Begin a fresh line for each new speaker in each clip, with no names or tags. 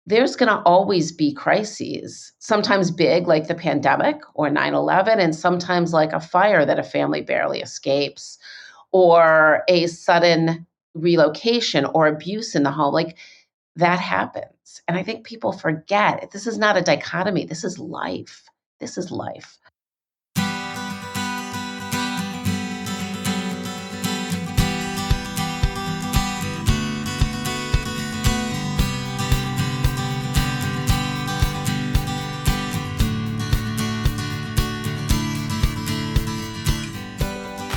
there's going to always be crises, sometimes big like the pandemic or 9/11, and sometimes like a fire that a family barely escapes, or a sudden relocation or abuse in the home. Like that happens. And I think people forget this is not a dichotomy. This is life. This is life.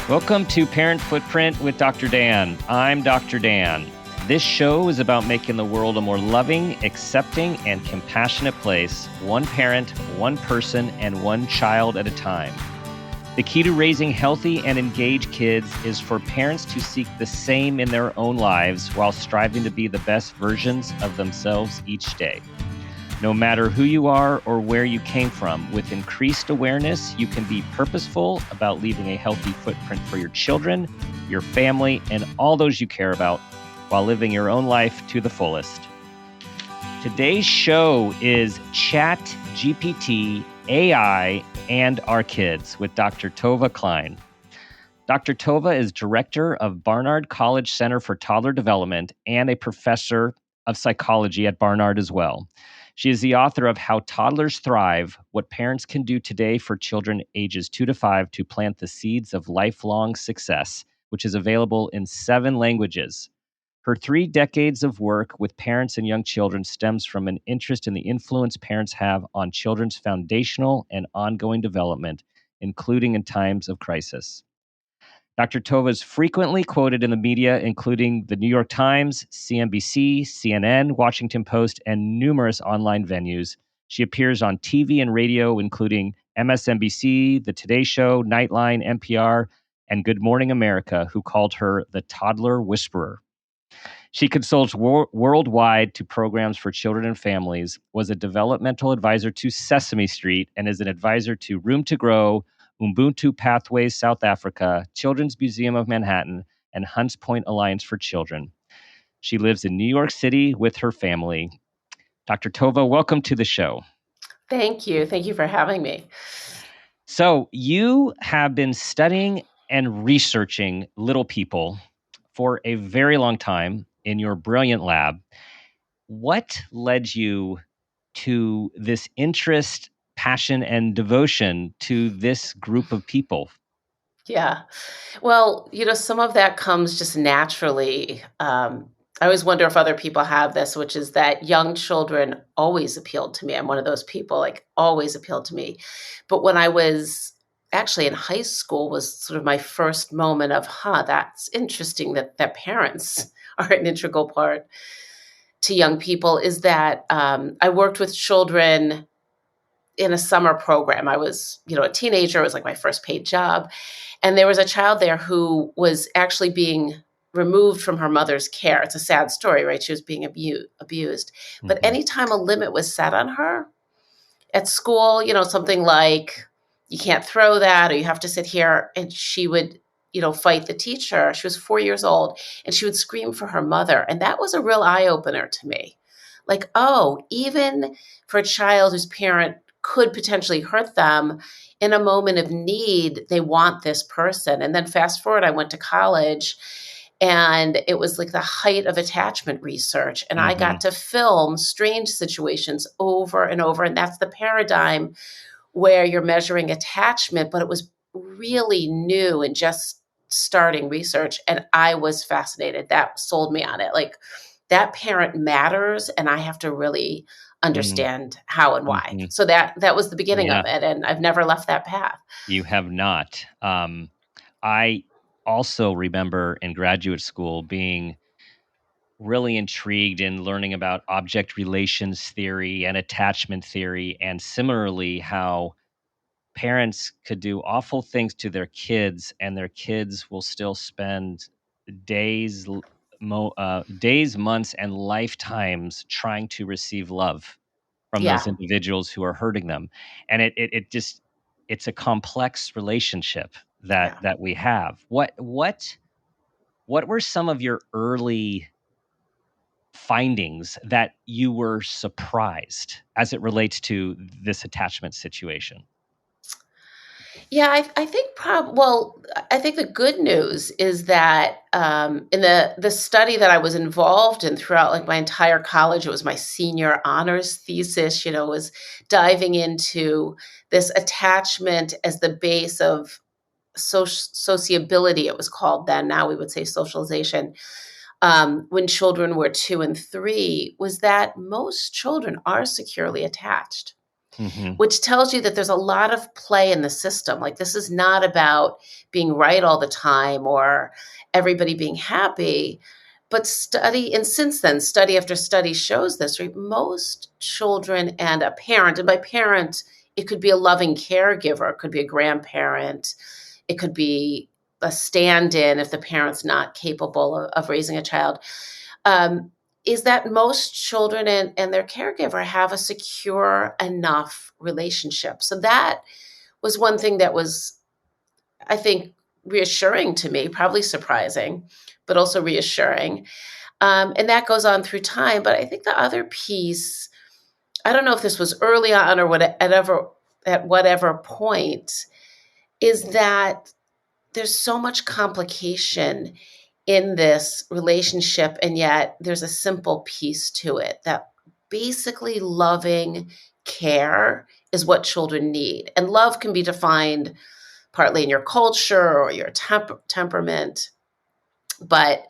Welcome to Parent Footprint with Dr. Dan. I'm Dr. Dan. This show is about making the world a more loving, accepting, and compassionate place, one parent, one person, and one child at a time. The key to raising healthy and engaged kids is for parents to seek the same in their own lives while striving to be the best versions of themselves each day. No matter who you are or where you came from, with increased awareness, you can be purposeful about leaving a healthy footprint for your children, your family, and all those you care about while living your own life to the fullest. Today's show is ChatGPT, AI, and our kids with Dr. Tovah Klein. Dr. Tovah is director of Barnard College Center for Toddler Development and a professor of psychology at Barnard as well. She is the author of How Toddlers Thrive, What Parents Can Do Today for Children Ages 2 to 5 to Plant the Seeds of Lifelong Success, which is available in 7 languages. Her 3 decades of work with parents and young children stems from an interest in the influence parents have on children's foundational and ongoing development, including in times of crisis. Dr. Tovah is frequently quoted in the media, including the New York Times, CNBC, CNN, Washington Post, and numerous online venues. She appears on TV and radio, including MSNBC, The Today Show, Nightline, NPR, and Good Morning America, who called her the Toddler Whisperer. She consults worldwide to programs for children and families, was a developmental advisor to Sesame Street, and is an advisor to Room to Grow, Ubuntu Pathways South Africa, Children's Museum of Manhattan, and Hunts Point Alliance for Children. She lives in New York City with her family. Dr. Tovah, welcome to the show.
Thank you. Thank you for having me.
So you have been studying and researching little people for a very long time in your brilliant lab. What led you to this interest, passion, and devotion to this group of people?
Yeah. Well, some of that comes just naturally. I always wonder if other people have this, which is that young children always appealed to me. I'm one of those people, like always appealed to me. But when I was actually in high school was sort of my first moment of, that's interesting that parents are an integral part to young people, is that I worked with children in a summer program. I was, a teenager. It was like my first paid job. And there was a child there who was actually being removed from her mother's care. It's a sad story, right? She was being abused. But anytime a limit was set on her at school, something like, you can't throw that, or you have to sit here, and she would, fight the teacher. She was 4 years old, and she would scream for her mother. And that was a real eye-opener to me. Like, oh, even for a child whose parent could potentially hurt them, in a moment of need, they want this person. And then fast forward, I went to college, and it was like the height of attachment research. And I got to film strange situations over and over. And that's the paradigm where you're measuring attachment, but it was really new and just starting research. And I was fascinated. That sold me on it. Like, that parent matters, and I have to really understand how and why. So that was the beginning of it, and I've never left that path.
You have not. I also remember in graduate school being really intrigued in learning about object relations theory and attachment theory, and similarly how parents could do awful things to their kids, and their kids will still spend days, months, and lifetimes trying to receive love from those individuals who are hurting them. And it's a complex relationship that we have. What were some of your early findings that you were surprised as it relates to this attachment situation?
Yeah, I think well, I think the good news is that in the study that I was involved in throughout like my entire college, it was my senior honors thesis. Was diving into this attachment as the base of sociability. It was called then. Now we would say socialization. When children were 2 and 3, was that most children are securely attached,
Mm-hmm.
which tells you that there's a lot of play in the system. Like, this is not about being right all the time or everybody being happy. But since then, study after study shows this, right? Most children and a parent, and by parent, it could be a loving caregiver, it could be a grandparent, it could be a stand in if the parent's not capable of raising a child. Um, is that most children and their caregiver have a secure enough relationship. So that was one thing that was, I think, reassuring to me, probably surprising, but also reassuring. And that goes on through time. But I think the other piece, I don't know if this was early on or at whatever point, is that there's so much complication in this relationship, and yet there's a simple piece to it that basically loving care is what children need. And love can be defined partly in your culture or your temperament, but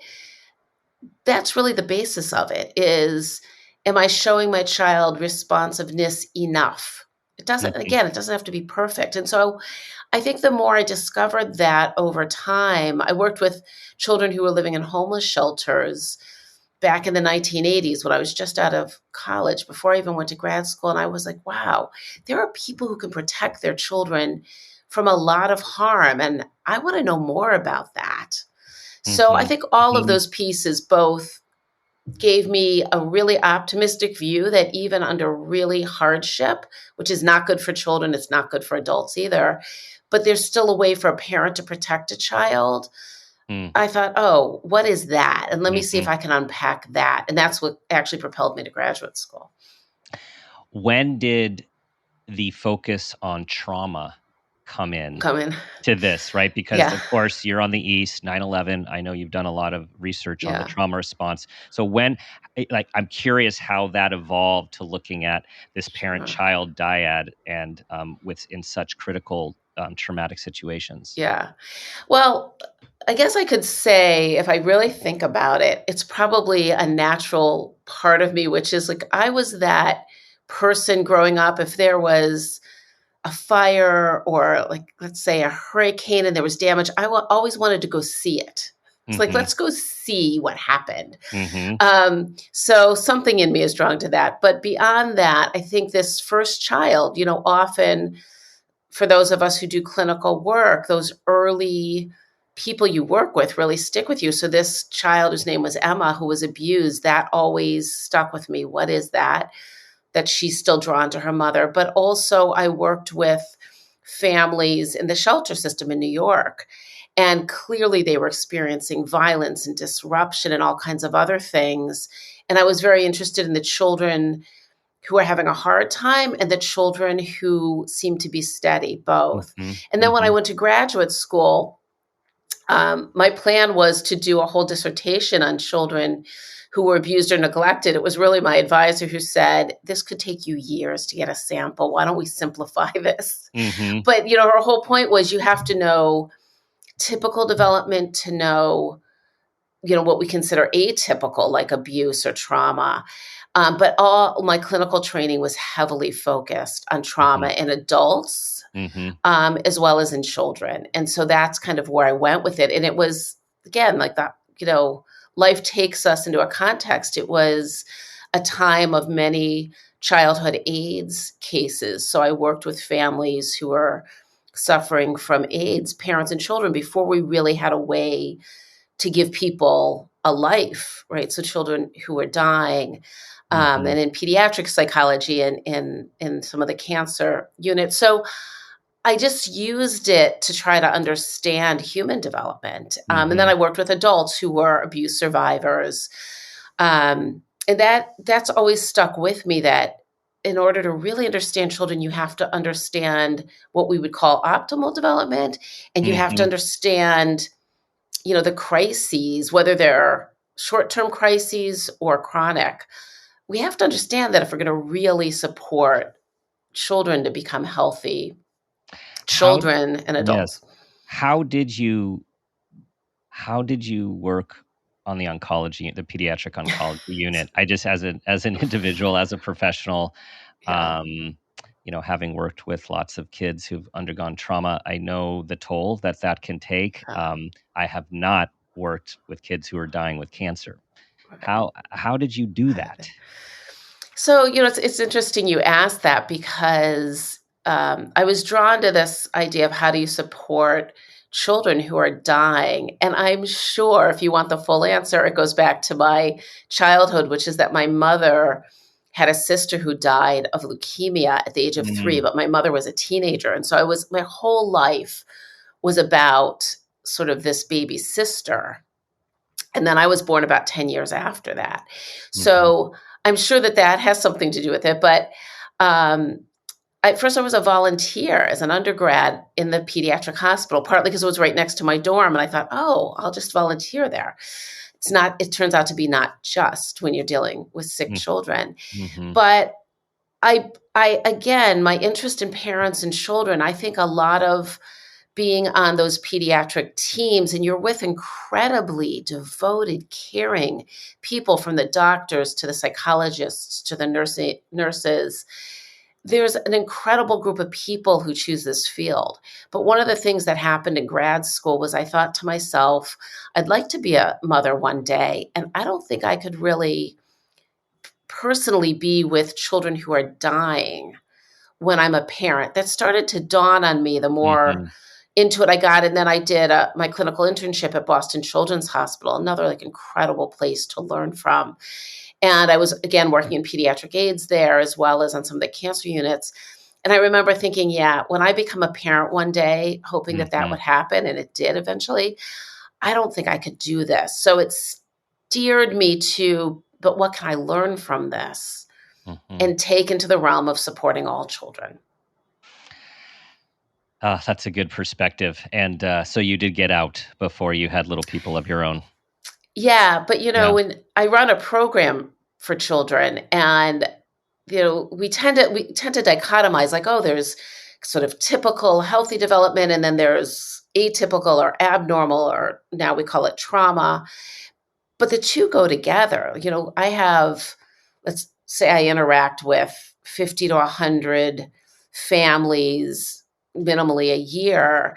that's really the basis of it is, am I showing my child responsiveness enough? It doesn't,
Mm-hmm.
again, it doesn't have to be perfect. And so I think the more I discovered that over time, I worked with children who were living in homeless shelters back in the 1980s when I was just out of college, before I even went to grad school. And I was like, wow, there are people who can protect their children from a lot of harm. And I want to know more about that. So I
Mm-hmm.
think all of
Mm-hmm.
those pieces both gave me a really optimistic view that even under really hardship, which is not good for children, it's not good for adults either, but there's still a way for a parent to protect a child. I thought, oh, what is that? And let me see
Mm-hmm.
if I can unpack that. And that's what actually propelled me to graduate school.
When did the focus on trauma come in
Come in.
to this, right? Because,
Yeah.
of course, you're on the East, 9/11. I know you've done a lot of research on the
Yeah.
trauma response. So I'm curious how that evolved to looking at this
Sure.
parent-child dyad and in such critical traumatic situations.
Yeah. Well, I guess I could say, if I really think about it, it's probably a natural part of me, which is like I was that person growing up. If there was a fire or, like, let's say a hurricane and there was damage, always wanted to go see it. It's like,
Mm-hmm.
let's go see what happened.
Mm-hmm.
So something in me is drawn to that. But beyond that, I think this first child, often for those of us who do clinical work, those early people you work with really stick with you. So this child whose name was Emma, who was abused, that always stuck with me. What is that? That she's still drawn to her mother. But also I worked with families in the shelter system in New York. And clearly they were experiencing violence and disruption and all kinds of other things. And I was very interested in the children who are having a hard time and the children who seem to be steady, both.
Mm-hmm.
And then when I
Mm-hmm.
went to graduate school, my plan was to do a whole dissertation on children who were abused or neglected. It was really my advisor who said, this could take you years to get a sample. Why don't we simplify this?
Mm-hmm.
But, her whole point was you have to know typical development to know, what we consider atypical, like abuse or trauma. But all my clinical training was heavily focused on trauma in adults,
Mm-hmm.
as well as in children. And so that's kind of where I went with it. And it was, again, like that, life takes us into a context. It was a time of many childhood AIDS cases. So I worked with families who were suffering from AIDS, parents and children, before we really had a way to give people a life, right? So children who were dying,
Mm-hmm.
and in pediatric psychology and in some of the cancer units. So I just used it to try to understand human development. And then I worked with adults who were abuse survivors. And that's always stuck with me, that in order to really understand children, you have to understand what we would call optimal development, and you have to
Hmm.
understand, the crises, whether they're short-term crises or chronic. We have to understand that if we're going to really support children to become healthy
How,
children and
yes.
adults.
How did you How did you work on the pediatric oncology unit? I just, as an individual, as a professional,
Yeah,
um, having worked with lots of kids who've undergone trauma, I know the toll that can take.
yeah,
I have not worked with kids who are dying with cancer.
right.
How did you do that?
So, it's interesting you asked that, because I was drawn to this idea of how do you support children who are dying. And I'm sure if you want the full answer, it goes back to my childhood, which is that my mother had a sister who died of leukemia at the age of 3,
Mm,
but my mother was a teenager. And so my whole life was about sort of this baby sister. And then I was born about 10 years after that.
mhm,
So I'm sure that has something to do with it. But um, at first, I was a volunteer as an undergrad in the pediatric hospital, partly because it was right next to my dorm. And I thought, oh, I'll just volunteer there. It turns out to be not just when you're dealing with sick
mm,
children.
mhm,
But again, my interest in parents and children, I think a lot of being on those pediatric teams, and you're with incredibly devoted, caring people, from the doctors to the psychologists to the nurses. There's an incredible group of people who choose this field. But one of the things that happened in grad school was I thought to myself, I'd like to be a mother one day. And I don't think I could really personally be with children who are dying when I'm a parent. That started to dawn on me the more
mhm,
into it I got. And then I did my clinical internship at Boston Children's Hospital, another like incredible place to learn from. And I was again working in pediatric aids there, as well as on some of the cancer units. And I remember thinking, yeah, when I become a parent one day, hoping that
mhm,
would happen, and it did eventually, I don't think I could do this. So it steered me to, but what can I learn from this
mhm.
and take into the realm of supporting all children?
That's a good perspective. And so you did get out before you had little people of your own.
Yeah, but
Yeah.
when I run a program for children, and we tend to dichotomize, like, oh, there's sort of typical healthy development, and then there's atypical or abnormal, or now we call it trauma. But the two go together. I have, let's say I interact with 50 to 100 families minimally a year.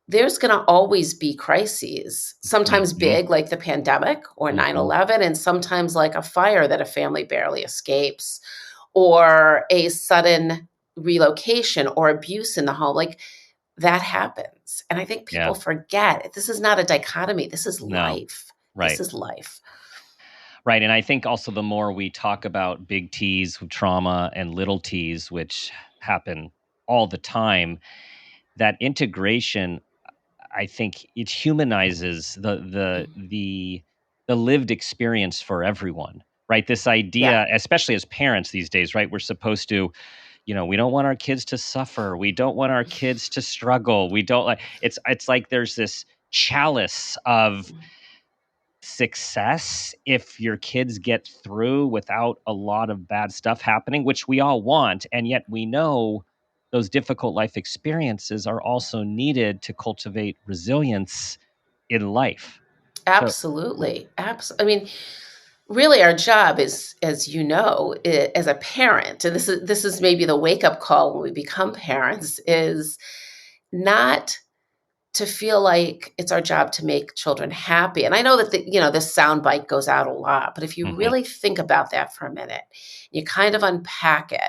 There's going to always be crises, sometimes
Mhm,
big, like the pandemic or
mhm.
9/11, and sometimes like a fire that a family barely escapes, or a sudden relocation or abuse in the home. Like, that happens. And I think
Yeah.
people forget this is not a dichotomy. This is
No.
life. This
Right.
is life.
Right, and I think also the more we talk about big T's with trauma and little T's, which happen all the time, that integration, I think it humanizes the lived experience for everyone, right? This
Yeah,
idea, especially as parents these days, right? We're supposed to, we don't want our kids to suffer. We don't want our kids to struggle. We don't like it's like there's this chalice of success if your kids get through without a lot of bad stuff happening, which we all want. And yet we know those difficult life experiences are also needed to cultivate resilience in life. So,
absolutely. I mean, really, our job is, as as a parent, and this is maybe the wake up call when we become parents, is not to feel like it's our job to make children happy. And I know that this sound bite goes out a lot, but if you
mhm,
really think about that for a minute, you kind of unpack it.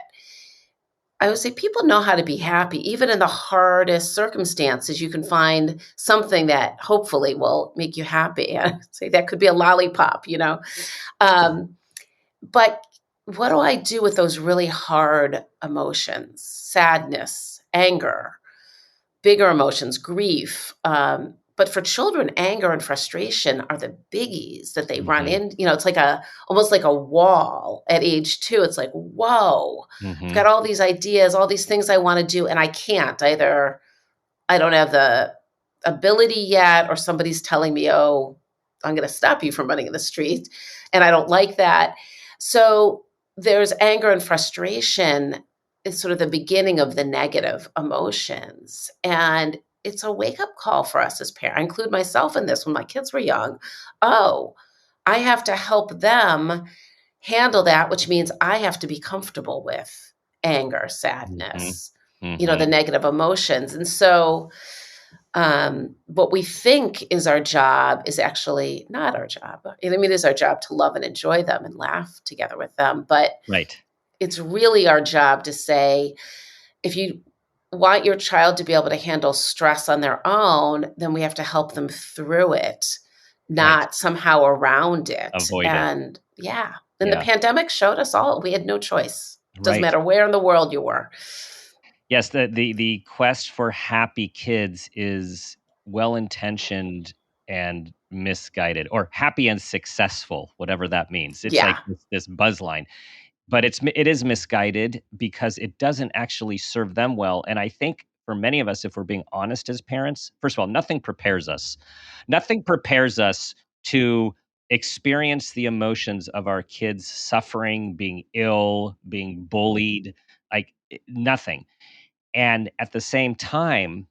I would say people know how to be happy. Even in the hardest circumstances, you can find something that hopefully will make you happy. I say that could be a lollipop. Um, but what do I do with those really hard emotions? Sadness, anger, bigger emotions, grief, But for children, anger and frustration are the biggies that they run
Mhm.
in. It's like almost like a wall at age 2. It's like, whoa, I've got
Mhm.
all these ideas, all these things I want to do, and I can't. Either I don't have the ability yet, or somebody's telling me, oh, I'm going to stop you from running in the street. And I don't like that. So there's anger and frustration is sort of the beginning of the negative emotions. And it's a wake up call for us as parents. I include myself in this when my kids were young. Oh, I have to help them handle that, which means I have to be comfortable with anger,
Mhm.
sadness, the
Mhm.
negative emotions. And so what we think is our job is actually not our job. I mean, it is our job to love and enjoy them and laugh together with them, but
Right.
it's really our job to say, if you want your child to be able to handle stress on their own, then we have to help them through it,
Right.
not somehow around it.
Avoid it.
And yeah, and the
Yeah.
pandemic showed us all we had no choice. Doesn't
Right.
matter where in the world you were.
Yes, the quest for happy kids is well-intentioned and misguided, or happy and successful, whatever that means. It's like
Yeah,
this buzz line. But it is misguided because it doesn't actually serve them well, and I think for many of us, if we're being honest as parents, first of all, nothing prepares us. Nothing prepares us to experience the emotions of our kids suffering, being ill, being bullied, like, nothing. And at the same time,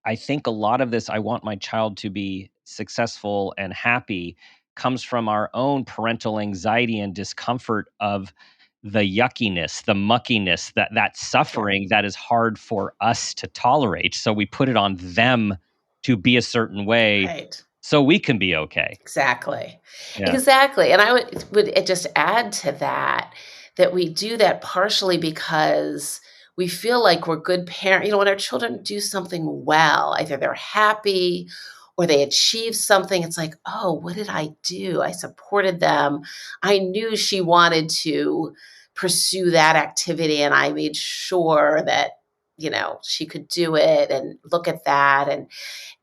I think a lot of this, I want my child to be successful and happy, comes from our own parental anxiety and discomfort of the yuckiness, the muckiness, that
yeah,
suffering that is hard for us to tolerate. So we put it on them to be a certain way
right.
so we can be okay.
Exactly.
Yeah.
Exactly, and I would just add to that, that we do that partially because we feel like we're good parent when our children do something well, either they're happy or they achieve something, it's like, "Oh, what did I do? I supported them. I knew she wanted to pursue that activity, and I made sure that, she could do it, and look at that," and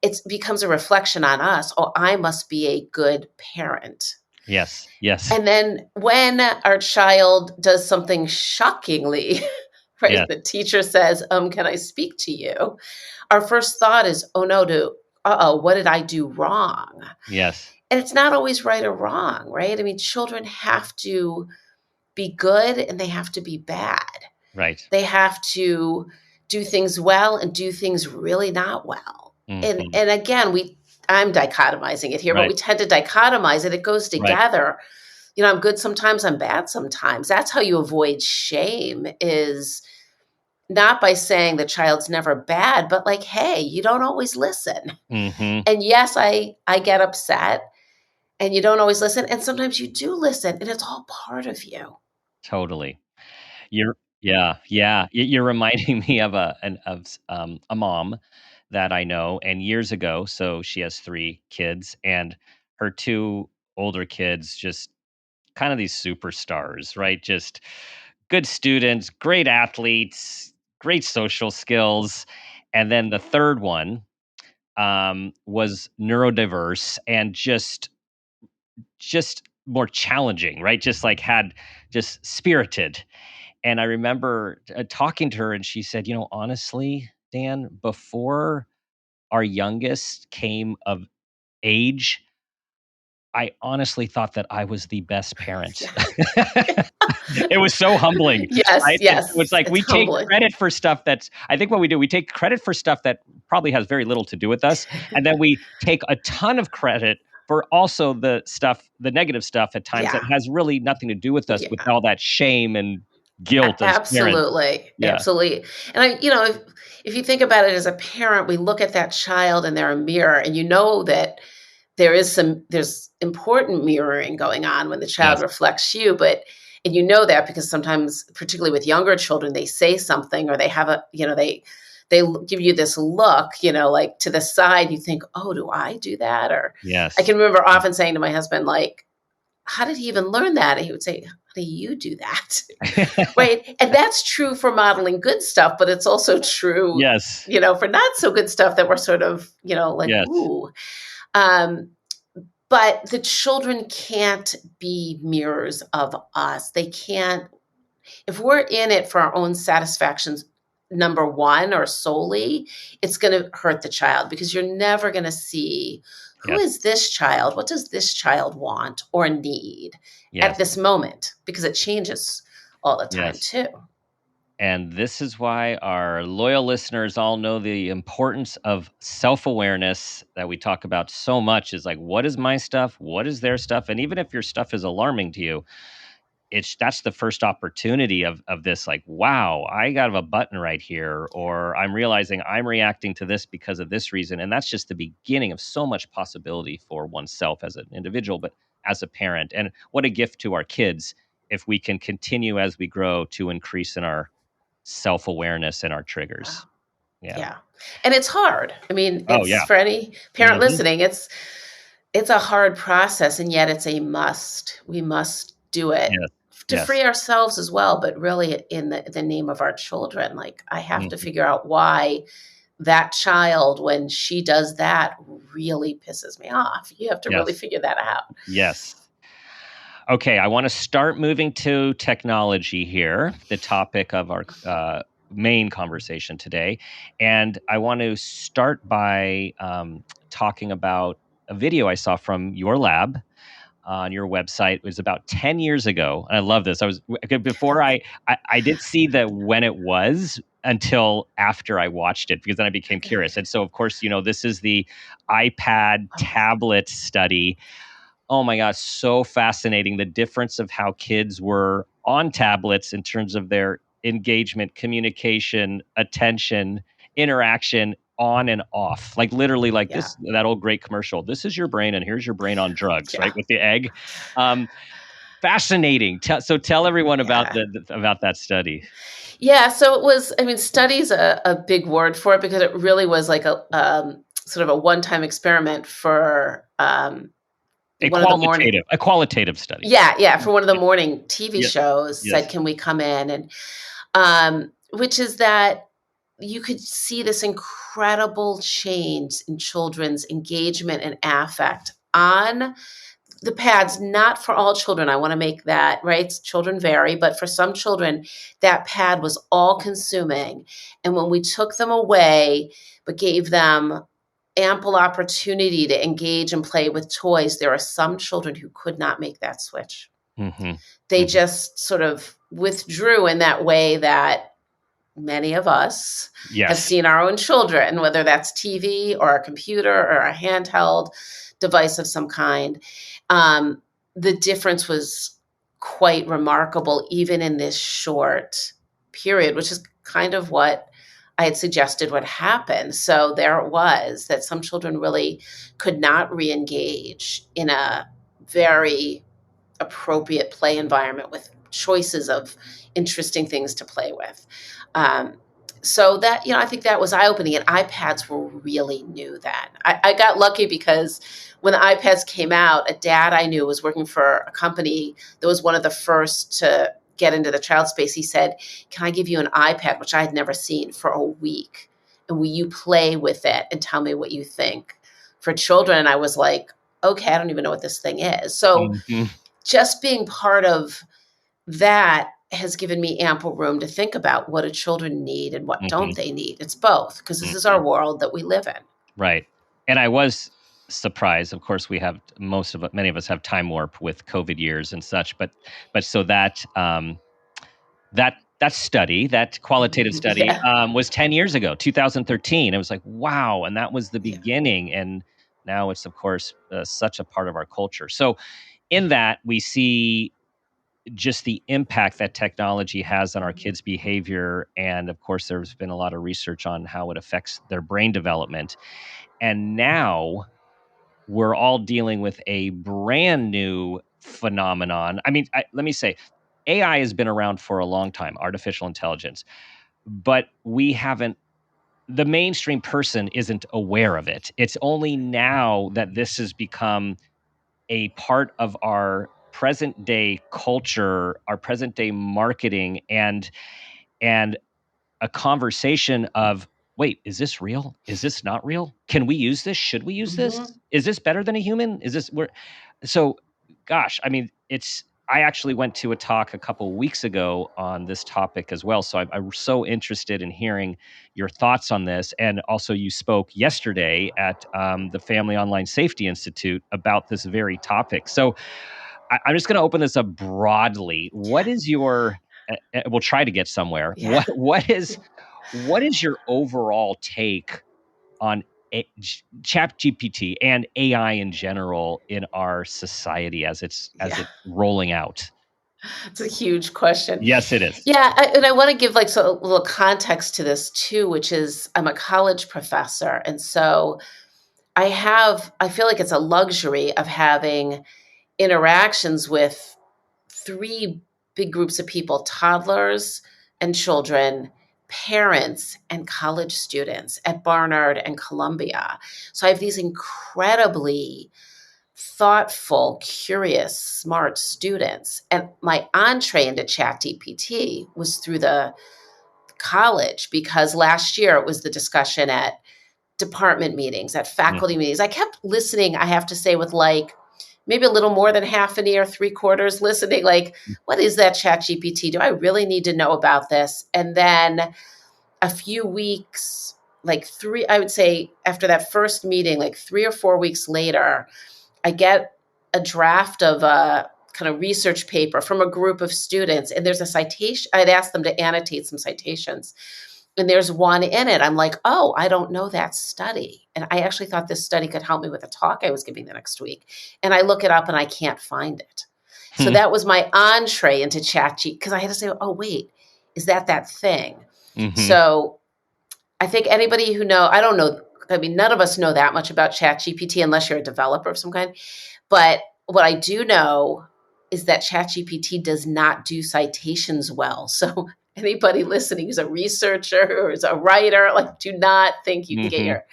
it becomes a reflection on us. Oh, I must be a good parent.
Yes. Yes.
And then when our child does something shockingly, right?
Yes.
The teacher says, can I speak to you? Our first thought is, oh no, what did I do wrong?
Yes.
And it's not always right or wrong, right? I mean, children have to be good and they have to be bad.
Right.
They have to do things well and do things really not well. And
Mhm.
and again, I'm dichotomizing it here, but
Right.
we tend to dichotomize it. It goes
Right.
together. I'm good sometimes, I'm bad sometimes. That's how you avoid shame, is not by saying the child's never bad, but like, hey, you don't always listen.
Mhm.
And yes, I get upset and you don't always listen. And sometimes you do listen and it's all part of you.
Totally. You're yeah, yeah. You're reminding me of a mom that I know, and years ago, so she has 3 kids, and her 2 older kids, just kind of these superstars, right? Just good students, great athletes, great social skills, and then the 3rd one, was neurodiverse and just more challenging, right? Just like had just spirited. And I remember talking to her, and she said, honestly, Dan, before our youngest came of age, I honestly thought that I was the best parent.
Yeah.
It was so humbling,
Yes,
right? It was
yes.
like
It's
we take
humbling.
credit for stuff that's I think what we do, we take credit for stuff that probably has very little to do with us, and then we take a ton of credit for also the negative stuff at times that
Yeah.
has really nothing to do with us, with
Yeah.
all that shame and guilt as parents.
Absolutely,
Yeah.
absolutely. And if you think about it as a parent, we look at that child and they're a mirror, and that there's important mirroring going on when the child
Yes.
reflects you, and that because sometimes, particularly with younger children, they say something, or they have they give you this look, like to the side. You think, oh, do I do that? Or I
Yes.
can remember often saying to my husband, like, how did he even learn that? And he would say, do you do that? Right? And that's true for modeling good stuff, but it's also true,
Yes.
for not so good stuff that we're sort of, like,
Yes.
ooh. Um, but the children can't be mirrors of us. They can't, if we're in it for our own satisfactions, number one, or solely, it's going to hurt the child because you're never going to see who
Yes.
is this child? What does this child want or need at
Yes.
this moment? Because it changes all the time,
Yes.
too.
And this is why our loyal listeners all know the importance of self-awareness that we talk about so much is like, what is my stuff? What is their stuff? And even if your stuff is alarming to you, that's the first opportunity of this, like, wow, I got a button right here, or I'm realizing I'm reacting to this because of this reason. And that's just the beginning of so much possibility for oneself as an individual, but as a parent. And what a gift to our kids if we can continue as we grow to increase in our self-awareness and our
Wow.
triggers. Yeah.
Yeah. And it's hard. I mean,
Oh,
it's
yeah.
for any parent
Mhm.
listening, it's a hard process, and yet it's a must. We must do it
Yes.
to
Yes.
free ourselves as well, but really in the name of our children. Like, I have to
Mhm.
figure out why that child, when she does that, really pisses me off. You have to really
Yes.
figure that out.
Yes. Okay, I want to start moving to technology here, the topic of our main conversation today. And I want to start by talking about a video I saw from your lab on your website. It was about 10 years ago. And I love this. Before I didn't see the when it was until after I watched it, because then I became curious. And so, of course, this is the iPad
Oh, yeah.
tablet study. Oh my gosh, so fascinating. The difference of how kids were on tablets in terms of their engagement, communication, attention, interaction on and off. Like literally like
Yeah.
that old great commercial. This is your brain and here's your brain on drugs, right?
Yeah.
With the egg. Um, Fascinating. So tell everyone about
Yeah.
about that study.
Yeah, so it was, I mean, study's a big word for it because it really was like a sort of a one-time experiment for one of the morning.
A qualitative study.
Yeah, yeah, for one of the morning TV
Yes.
shows said,
Yes.
"Can we come in?" And which is that you could see this incredible change in children's engagement and affect on the pads, not for all children. I want to make that right. Children vary, but for some children, that pad was all consuming. And when we took them away, but gave them ample opportunity to engage and play with toys, there are some children who could not make that switch.
Hmm.
They
Hmm.
just sort of withdrew in that way that many of us have
Yes.
seen our own children, whether that's TV or a computer or a handheld device of some kind. Um, the difference was quite remarkable, even in this short period, which is kind of what I had suggested would happen. So there it was that some children really could not re engage in a very appropriate play environment with choices of interesting things to play with. Um, so that, I think that was eye opening. And iPads were really new then. I got lucky because when the iPads came out, a dad I knew was working for a company that was one of the first to get into the child space. He said, "Can I give you an iPad," which I had never seen, for a week? "And will you play with it and tell me what you think?" For children, and I was like, okay, I don't even know what this thing is. So
Hmm.
just being part of that has given me ample room to think about what do children need and what don't
Hmm.
they need. It's both, because this is
Hmm.
our world that we live in.
Right. And I was surprised. Of course, we have many of us have time warp with COVID years and such, but so that that study, that qualitative study,
Yeah.
was 10 years ago, 2013. It was like, wow, and that was the
Yeah.
beginning, and now it's of course such a part of our culture. So in that we see just the impact that technology has on our kids' behavior, and of course, there's been a lot of research on how it affects their brain development. And now we're all dealing with a brand new phenomenon. I mean, let me say, AI has been around for a long time, artificial intelligence, but we haven't, the mainstream person isn't aware of it. It's only now that this has become a part of our present day culture, our present day marketing, and a conversation of, wait, is this real? Is this not real? Can we use this? Should we use this?
Mhm.
Is this better than a human? Is this where? So, gosh, I mean, I actually went to a talk a couple weeks ago on this topic as well. So I'm so interested in hearing your thoughts on this. And also, you spoke yesterday at the Family Online Safety Institute about this very topic. So I'm just going to open this up broadly. What is your? We'll try to get somewhere.
Yeah.
What is your overall take on ChatGPT and AI in general in our society as it's
Yeah.
rolling out?
It's a huge question.
Yes, it is.
Yeah, and I want to give like so a little context to this too, which is I'm a college professor, and so I feel like it's a luxury of having interactions with three big groups of people: toddlers and children, parents, and college students at Barnard and Columbia. So I have these incredibly thoughtful, curious, smart students. And my entree into ChatGPT was through the college because last year it was the discussion at department meetings, at faculty meetings. I kept listening, I have to say, with like maybe a little more than half an ear, three quarters listening, like, what is that ChatGPT? Do I really need to know about this? And then a few weeks, I would say after that first meeting, like 3 or 4 weeks later, I get a draft of a kind of research paper from a group of students, and there's a citation. I'd asked them to annotate some citations, and there's one in it. I'm like, oh, I don't know that study. And I actually thought this study could help me with a talk I was giving the next week. And I look it up and I can't find it. So that was my entree into ChatGPT because I had to say, oh, wait, is that thing?
Mm-hmm.
So I think anybody who I don't know, I mean, none of us know that much about ChatGPT unless you're a developer of some kind. But what I do know is that ChatGPT does not do citations well. So anybody listening who's a researcher or is a writer, like, do not think you can get your.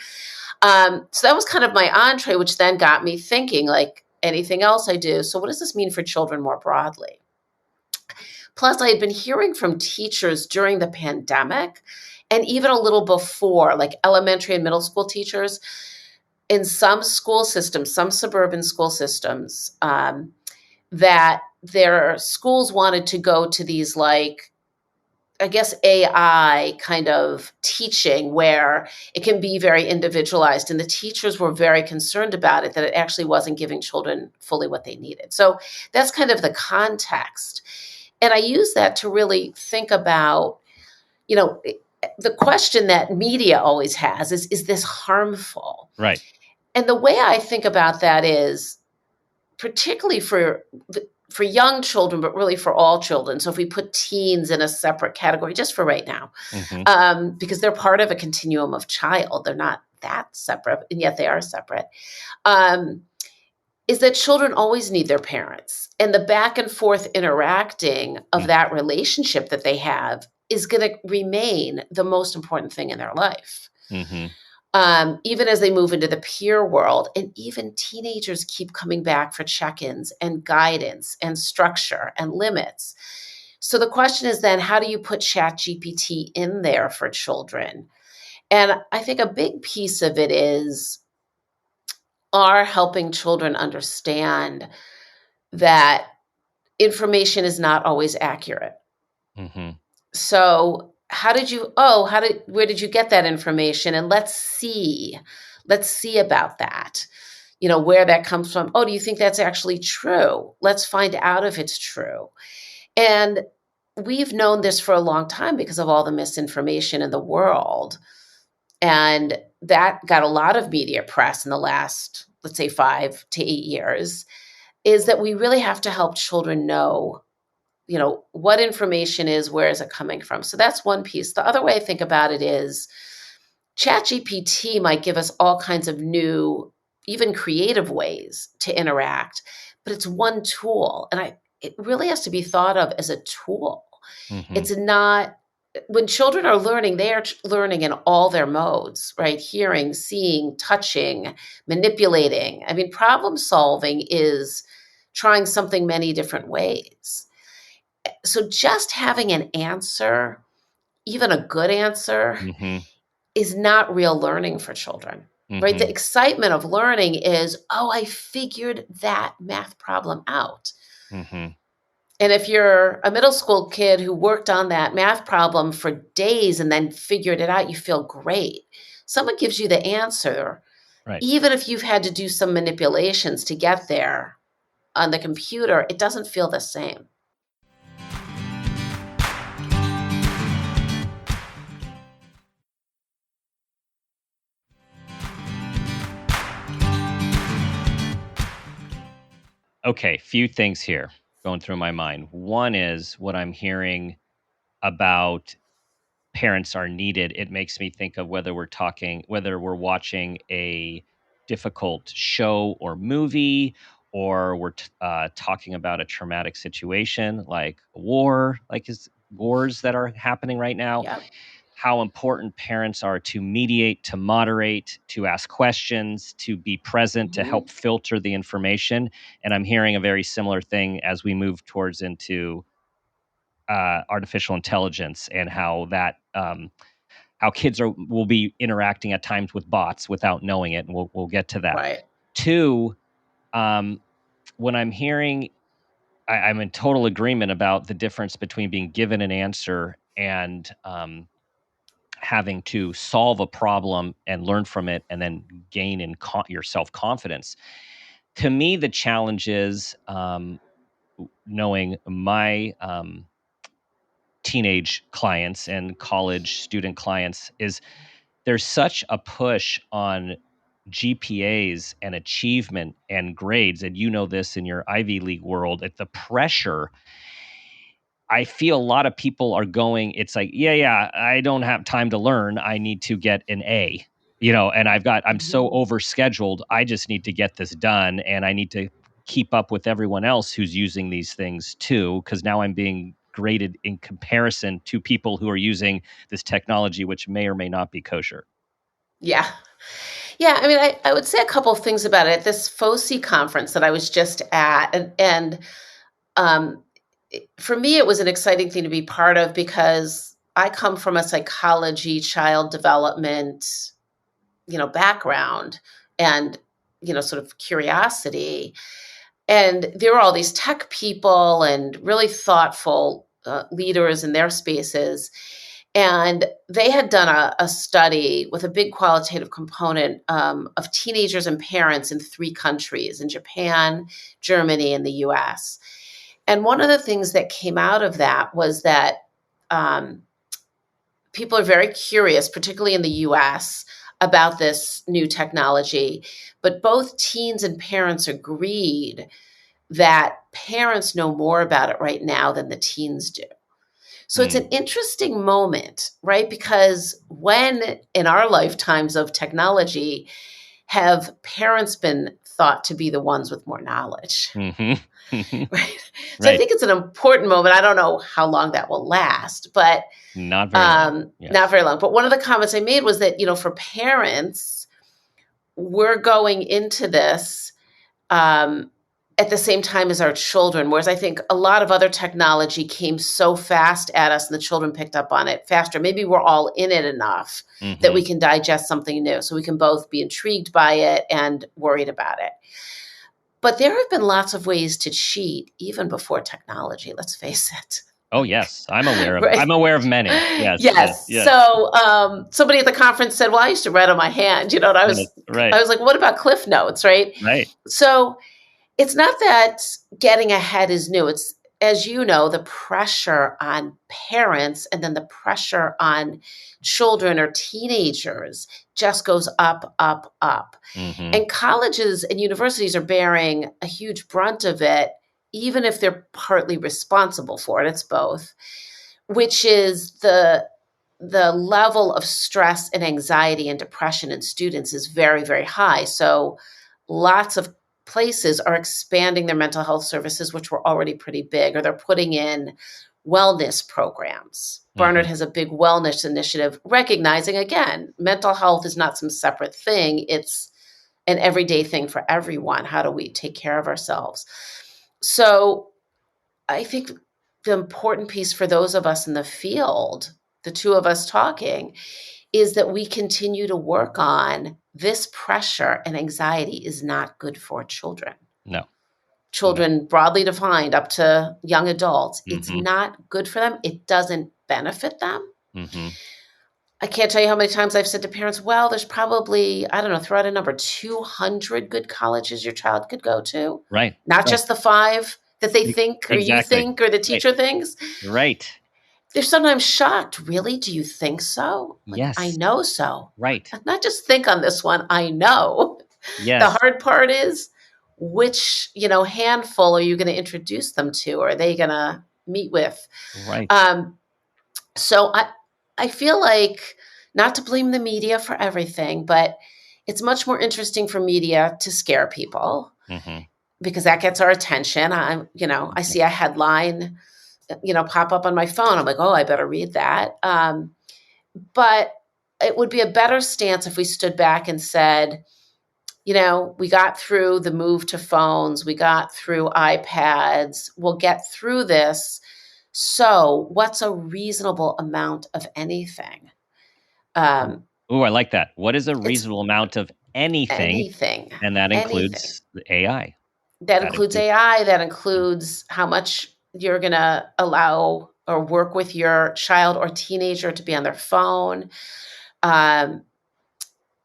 So that was kind of my entree, which then got me thinking, like anything else I do. So what does this mean for children more broadly? Plus, I had been hearing from teachers during the pandemic and even a little before, like elementary and middle school teachers in some school systems, some suburban school systems, that their schools wanted to go to these, like, I guess, AI kind of teaching where it can be very individualized. And the teachers were very concerned about it, that it actually wasn't giving children fully what they needed. So that's kind of the context. And I use that to really think about, the question that media always has is this harmful?
Right.
And the way I think about that is particularly for young children, but really for all children. So if we put teens in a separate category, just for right now, because they're part of a continuum of child, they're not that separate, and yet they are separate, is that children always need their parents. And the back and forth interacting of that relationship that they have is going to remain the most important thing in their life. Even as they move into the peer world, and even teenagers keep coming back for check-ins and guidance and structure and limits. So the question is then, how do you put ChatGPT in there for children? And I think a big piece of it are helping children understand that information is not always accurate. So where did you get that information? And let's see about that, where that comes from. Oh, do you think that's actually true? Let's find out if it's true. And we've known this for a long time because of all the misinformation in the world. And that got a lot of media press in the last, let's say, 5 to 8 years, is that we really have to help children know, what information is, where is it coming from? So that's one piece. The other way I think about it is ChatGPT might give us all kinds of new, even creative ways to interact, but it's one tool. And it really has to be thought of as a tool. It's not, when children are learning, they are learning in all their modes, right? Hearing, seeing, touching, manipulating. I mean, problem solving is trying something many different ways. So just having an answer, even a good answer,
Mm-hmm.
is not real learning for children, right? The
Mm-hmm.
excitement of learning is, oh, I figured that math problem out.
Mm-hmm.
And if you're a middle school kid who worked on that math problem for days and then figured it out, you feel great. Someone gives you the answer,
Right.
even if you've had to do some manipulations to get there on the computer, it doesn't feel the same.
Okay, few things here going through my mind. One is what I'm hearing about parents are needed. It makes me think of whether we're watching a difficult show or movie, or we're talking about a traumatic situation like a war, like is wars that are happening right now.
Yep.
How important parents are to mediate, to moderate, to ask questions, to be present, to
Mm-hmm.
help filter the information. And I'm hearing a very similar thing as we move towards into artificial intelligence, and how kids will be interacting at times with bots without knowing it, and we'll get to that.
Right.
Two, um, when I'm hearing, I'm in total agreement about the difference between being given an answer and having to solve a problem and learn from it, and then gain your self confidence. To me, the challenge is knowing my teenage clients and college student clients is there's such a push on GPAs and achievement and grades, and you know this in your Ivy League world, at the pressure. I feel a lot of people are going, it's like, yeah, I don't have time to learn. I need to get an A, and I'm so
Mm-hmm.
overscheduled. I just need to get this done, and I need to keep up with everyone else who's using these things too, because now I'm being graded in comparison to people who are using this technology, which may or may not be kosher.
Yeah. Yeah. I mean, I would say a couple of things about it. This FOSI conference that I was just at, and um, for me, it was an exciting thing to be part of because I come from a psychology, child development, background and, sort of curiosity. And there were all these tech people and really thoughtful leaders in their spaces. And they had done a study with a big qualitative component of teenagers and parents in 3 countries, in Japan, Germany, and the US. And one of the things that came out of that was that um, people are very curious, particularly in the US, about this new technology. But both teens and parents agreed that parents know more about it right now than the teens do. So it's an
Mm.
interesting moment, right? Because when in our lifetimes of technology have parents been thought to be the ones with more knowledge?
Hmm.
Right. So I
Right.
think it's an important moment. I don't know how long that will last, but
Not very long.
not
Yes.
very long. But one of the comments I made was that, for parents, we're going into this um, at the same time as our children, whereas I think a lot of other technology came so fast at us and the children picked up on it faster. Maybe we're all in it enough that
Hmm.
we can digest something new. So we can both be intrigued by it and worried about it. But there have been lots of ways to cheat even before technology, let's face it.
Oh, yes. I'm aware of
Right.
I'm aware of many. Yes, yes,
Yes.
yes.
So somebody at the conference said, "Well, I used to write on my hand," and
Yes.
I
Right.
was like, "What about Cliff Notes?" Right.
Right.
So it's not that getting ahead is new. It's, as you know, the pressure on parents and then the pressure on children or teenagers just goes up, up, up.
Hmm.
And colleges and universities are bearing a huge brunt of it, even if they're partly responsible for it. It's both, which is the level of stress and anxiety and depression in students is very, very high. So lots of places are expanding their mental health services, which were already pretty big, or they're putting in wellness programs. Barnard
Hmm.
has a big wellness initiative, recognizing, again, mental health is not some separate thing. It's an everyday thing for everyone. How do we take care of ourselves? So I think the important piece for those of us in the field, the two of us talking, is that we continue to work on this pressure and anxiety is not good for children.
No, no.
Children, broadly defined, up to young adults, it's
Mm-hmm.
not good for them. It doesn't benefit them.
Mm-hmm.
I can't tell you how many times I've said to parents, well, there's probably, I don't know, throw out a number, 200 good colleges your child could go to,
Right.
not
Right.
just the five that they think or you
Exactly.
think or the
Right.
teacher thinks.
Right.
They're sometimes shocked. Really? Do you think so? Like, I
Yes.
know so.
Right.
Not just think on this one, I know. The
Yes.
hard part is which, handful are you going to introduce them to? Or are they going to meet with?
Right.
Um, so I feel like not to blame the media for everything, but it's much more interesting for media to scare people
Mm-hmm.
because that gets our attention. I see a headline, pop up on my phone. I'm like, oh, I better read that. But it would be a better stance if we stood back and said, we got through the move to phones, we got through iPads, we'll get through this. So, what's a reasonable amount of anything? Um,
Oh, I like that. What is a
it's
reasonable amount of anything?
anything,
And that
anything.
includes the AI.
That
That
includes
includes.
AI, that includes how much you're going to allow or work with your child or teenager to be on their phone. Um,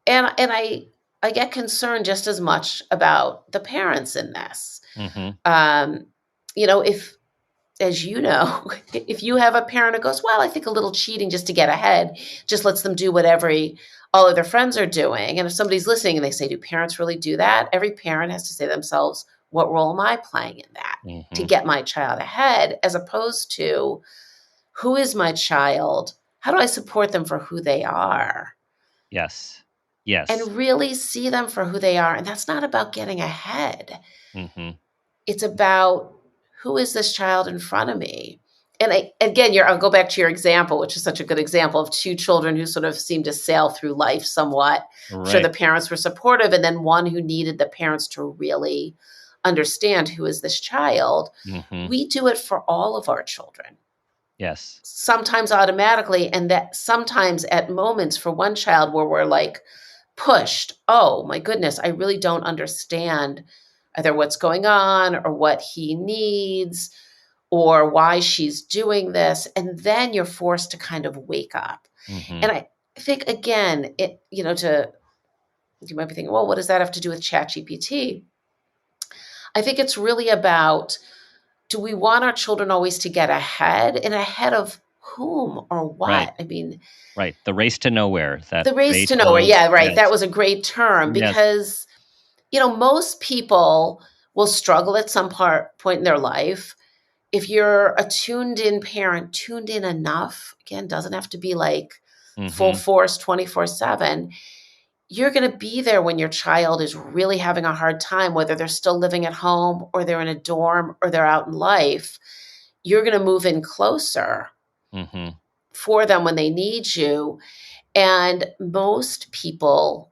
and I get concerned just as much about the parents in this.
Mm-hmm.
Um, if, as you know, if you have a parent who goes, well, I think a little cheating just to get ahead just lets them do what all of their friends are doing. And if somebody's listening and they say, do parents really do that? Every parent has to say to themselves, what role am I playing in that to
Mm-hmm.
get my child ahead, as opposed to who is my child? How do I support them for who they are?
Yes. Yes.
And really see them for who they are. And that's not about getting ahead.
Mm-hmm.
It's about who is this child in front of me? And I'll go back to your example, which is such a good example of two children who sort of seemed to sail through life somewhat. I'm sure the
Right.
parents were supportive, and then one who needed the parents to really understand who is this child.
Mm-hmm.
We do it for all of our children,
Yes.
sometimes automatically, and that sometimes at moments for one child where we're like pushed. Oh my goodness, I really don't understand either what's going on or what he needs or why she's doing this. And then you're forced to kind of wake up.
Mm-hmm.
And I think, again, you might be thinking, well, what does that have to do with ChatGPT? I think it's really about, do we want our children always to get ahead, and ahead of whom or
Right.
what? I mean,
Right. The race to nowhere. That
the race
race
to nowhere.
of
Yeah, right. That
yes.
was a great term
Yes.
because, most people will struggle at some point in their life. If you're a tuned in parent, tuned in enough, again, doesn't have to be like full
Mm-hmm.
force 24/7. You're going to be there when your child is really having a hard time, whether they're still living at home or they're in a dorm or they're out in life. You're going to move in closer
Mm-hmm.
for them when they need you. And most people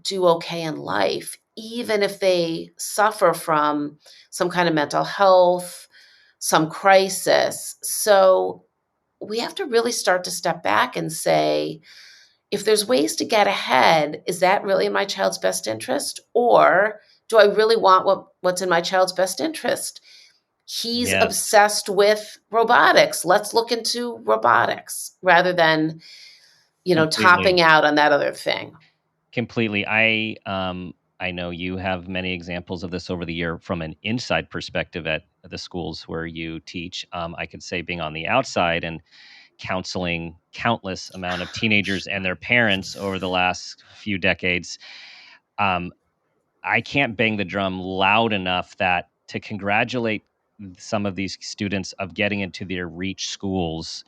do okay in life, even if they suffer from some kind of mental health, some crisis. So we have to really start to step back and say, if there's ways to get ahead, is that really in my child's best interest? Or do I really want what's in my child's best interest? He's
Yes.
obsessed with robotics. Let's look into robotics rather than,
Completely.
topping out on that other thing.
Completely. I know you have many examples of this over the year from an inside perspective at the schools where you teach. I could say being on the outside and counseling countless amount of teenagers and their parents over the last few decades. Um, I can't bang the drum loud enough that to congratulate some of these students of getting into their reach schools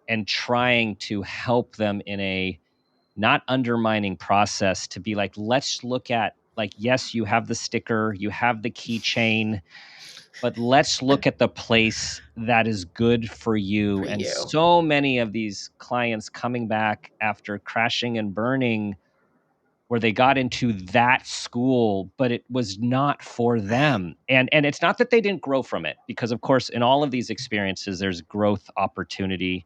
and trying to help them in a not undermining process to be like, let's look at, like, yes, you have the sticker, you have the keychain, but let's look at the place that is good for you.
For
And
you.
so many of these clients coming back after crashing and burning or they got into that school, but it was not for them. And it's not that they didn't grow from it, because of course, in all of these experiences, there's growth opportunity.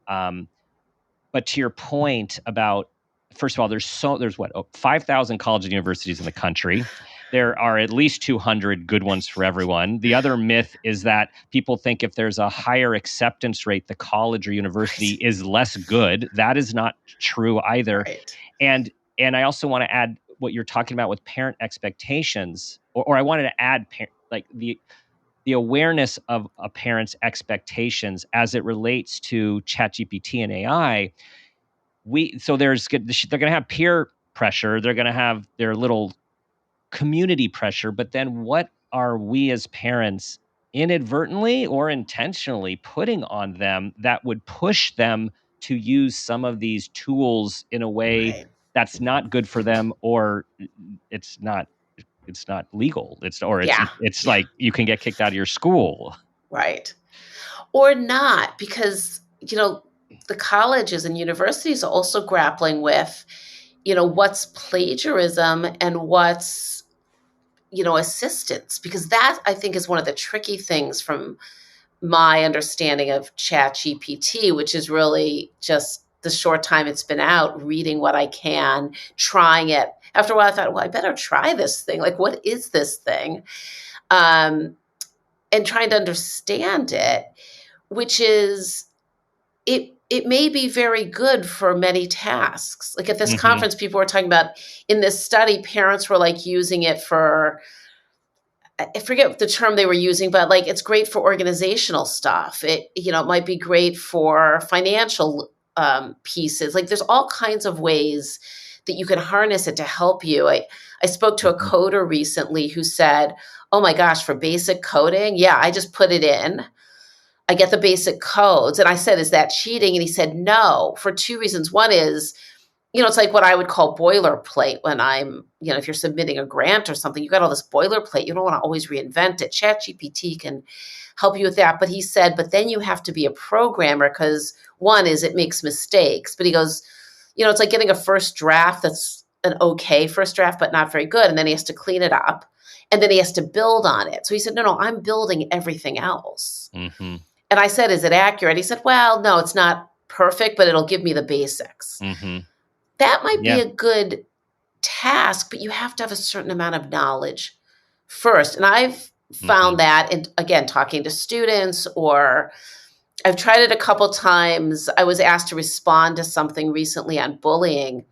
But to your point about, first of all, there's what, 5,000 colleges and universities in the country. There are at least 200 good ones for everyone. The other myth is that people think if there's a higher acceptance rate, the college or university is less good. That is not true either.
Right.
And I also want to add what you're talking about with parent expectations, or I wanted to add like the awareness of a parent's expectations as it relates to ChatGPT and AI. So they're going to have peer pressure. They're going to have their little community pressure. But then what are we as parents inadvertently or intentionally putting on them that would push them to use some of these tools in a way
Right.
that's not good for them, or it's not legal.
Yeah.
It's like you can get kicked out of your school.
Right. Or not, because, the colleges and universities are also grappling with, what's plagiarism and what's, assistance, because that I think is one of the tricky things from my understanding of ChatGPT, which is really just the short time it's been out, reading what I can, trying it. After a while, I thought, well, I better try this thing. Like, what is this thing? And trying to understand it, which is, it may be very good for many tasks. Like at this conference, people were talking about, in this study, parents were like using it for, I forget the term they were using, but like it's great for organizational stuff. It might be great for financial pieces. Like there's all kinds of ways that you can harness it to help you. I spoke to a coder recently who said, oh my gosh, for basic coding, yeah, I just put it in. I get the basic codes. And I said, is that cheating? And he said, no, for two reasons. One is, it's like what I would call boilerplate when I'm, if you're submitting a grant or something, you got all this boilerplate. You don't want to always reinvent it. ChatGPT can help you with that. But he said, but then you have to be a programmer, because one is it makes mistakes. But he goes, it's like getting a first draft that's an okay first draft, but not very good. And then he has to clean it up. And then he has to build on it. So he said, no, I'm building everything else.
Mm-hmm.
And I said, is it accurate? He said, well, no, it's not perfect, but it'll give me the basics.
Mm-hmm.
That might be a good task, but you have to have a certain amount of knowledge first. And I've found that, and again, talking to students, or I've tried it a couple times. I was asked to respond to something recently on bullying.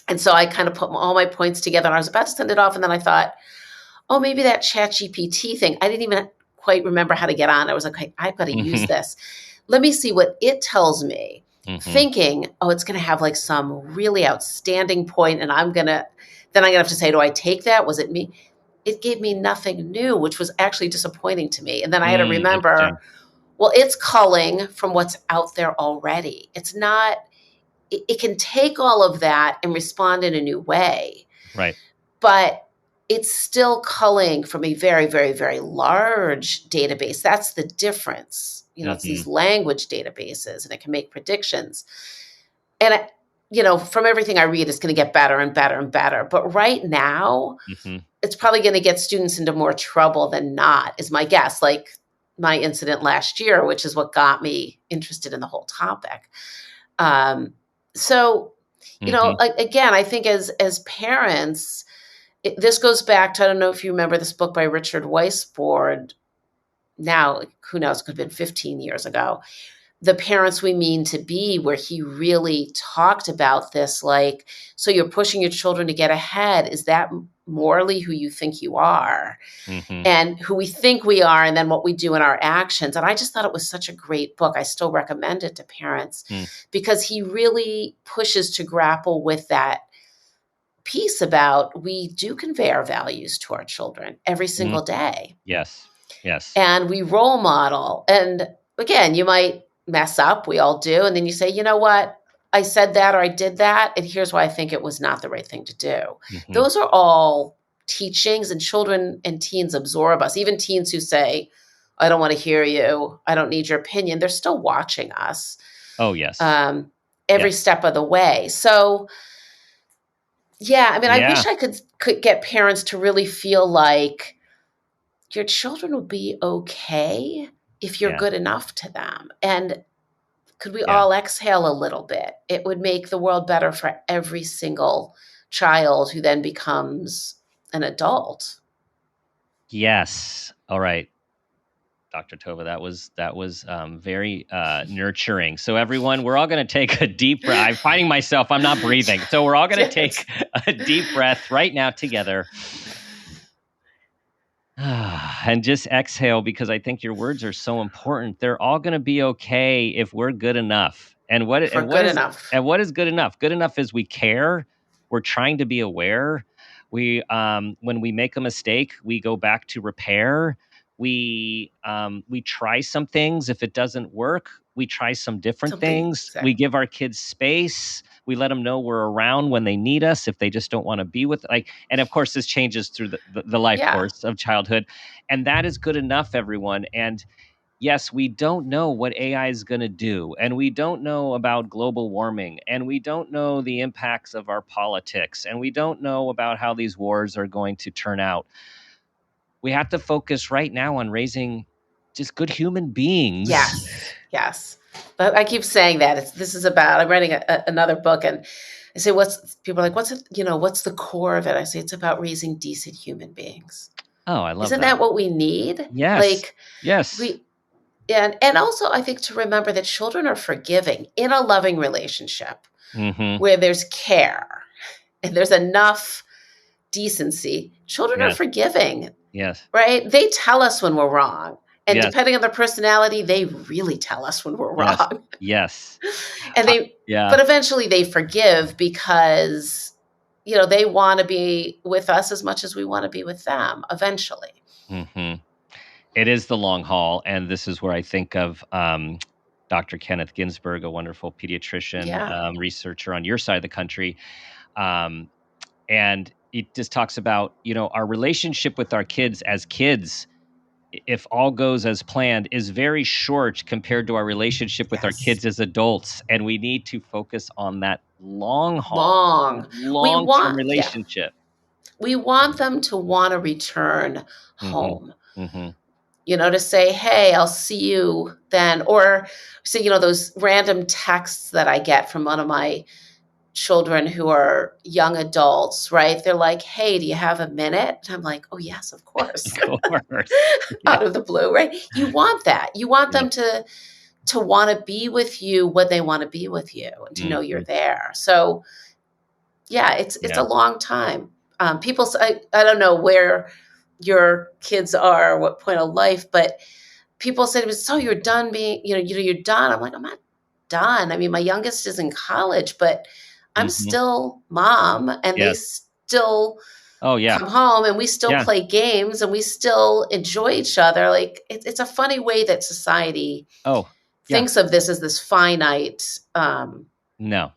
And so I kind of put all my points together, and I was about to send it off. And then I thought, oh, maybe that ChatGPT thing, I didn't even quite remember how to get on. I was like, hey, I've got to use this. Let me see what it tells me. Thinking, oh, it's going to have like some really outstanding point, and then I'm going to have to say, do I take that? Was it me? It gave me nothing new, which was actually disappointing to me. And then I had to remember, well, it's culling from what's out there already. It's not, it can take all of that and respond in a new way.
Right.
But it's still culling from a very, very, very large database. That's the difference. It's these language databases, and it can make predictions. And, from everything I read, it's going to get better and better and better. But right now, it's probably going to get students into more trouble than not, is my guess. Like my incident last year, which is what got me interested in the whole topic. So, again, I think as parents, this goes back to, I don't know if you remember this book by Richard Weisbord. Now, who knows, it could have been 15 years ago, The Parents We Mean to Be, where he really talked about this, like, so you're pushing your children to get ahead. Is that morally who you think you are? And who we think we are, and then what we do in our actions. And I just thought it was such a great book. I still recommend it to parents because he really pushes to grapple with that piece about, we do convey our values to our children every single day.
Yes.
And we role model. And again, you might mess up. We all do. And then you say, you know what? I said that, or I did that, and here's why I think it was not the right thing to do. Those are all teachings, and children and teens absorb us. Even teens who say, I don't want to hear you, I don't need your opinion, they're still watching us.
Oh, yes.
Every step of the way. So, Yeah, I mean, I
Yeah,
wish I could get parents to really feel like your children will be okay if you're
yeah,
good enough to them. And could we
yeah.
all exhale a little bit? It would make the world better for every single child who then becomes an adult.
Yes. All right, Dr. Tova, that was very nurturing. So everyone, we're all going to take a deep breath. I'm finding myself, I'm not breathing. So we're all going to
Yes.
take a deep breath right now together. And just exhale, because I think your words are so important. They're all going to be okay if we're good enough. And what
For
and what
good
is
enough.
and what is good enough? Good enough is we care. We're trying to be aware. We when we make a mistake, we go back to repair. We try some things. If it doesn't work, we try some different
Something
things. We
exact.
give our kids space. We let them know we're around when they need us. If they just don't want to be with, like, and of course this changes through the life
Yeah.
course of childhood, and that is good enough, everyone. And yes, we don't know what AI is going to do, and we don't know about global warming, and we don't know the impacts of our politics, and we don't know about how these wars are going to turn out. We have to focus right now on raising just good human beings.
Yes. Yes. But I keep saying that this is about. I'm writing another book, and I say, "What's?" People are like, "What's it? What's the core of it?" I say, "It's about raising decent human beings."
Oh, I love
Isn't
that.
that what we need?
Yes.
Like
Yes.
we and also I think to remember that children are forgiving in a loving relationship
Mhm.
where there's care and there's enough decency. Children are
Yes.
forgiving,
Yes.
right? They tell us when we're wrong. And
Yes.
depending on their personality, they really tell us when we're
Yes.
wrong.
Yes.
And
Yeah.
but eventually they forgive because, they want to be with us as much as we want to be with them eventually.
Mhm. It is the long haul, and this is where I think of Dr. Kenneth Ginsburg, a wonderful pediatrician,
Yeah.
researcher on your side of the country, um, and it just talks about our relationship with our kids as kids. If all goes as planned, is very short compared to our relationship with our
Yes.
kids as adults, and we need to focus on that long haul,
Long. We
long term
want, yeah,
relationship.
we want them to want to return
Hmm.
home,
Hmm.
to say, hey, I'll see you then. Or say, those random texts that I get from one of my children who are young adults, right? They're like, hey, do you have a minute? And I'm like, oh, yes, of course.
Of course. Yeah.
Out of the blue, right? You want that. You want
Yeah.
them to want to be with you when they want to be with you and to know you're
Hmm.
there. So yeah, it's a
Yeah.
long time. People, I don't know where your kids are, what point of life, but people say to me, "So you're done being, you're done." I'm like, I'm not done. I mean, my youngest is in college, but I'm
Hmm.
still mom, and they
Yes.
still
Oh, yeah.
come home, and we still
Yeah.
play games, and we still enjoy each other. Like it's a funny way that society
Oh, yeah.
thinks of this as this finite.
No,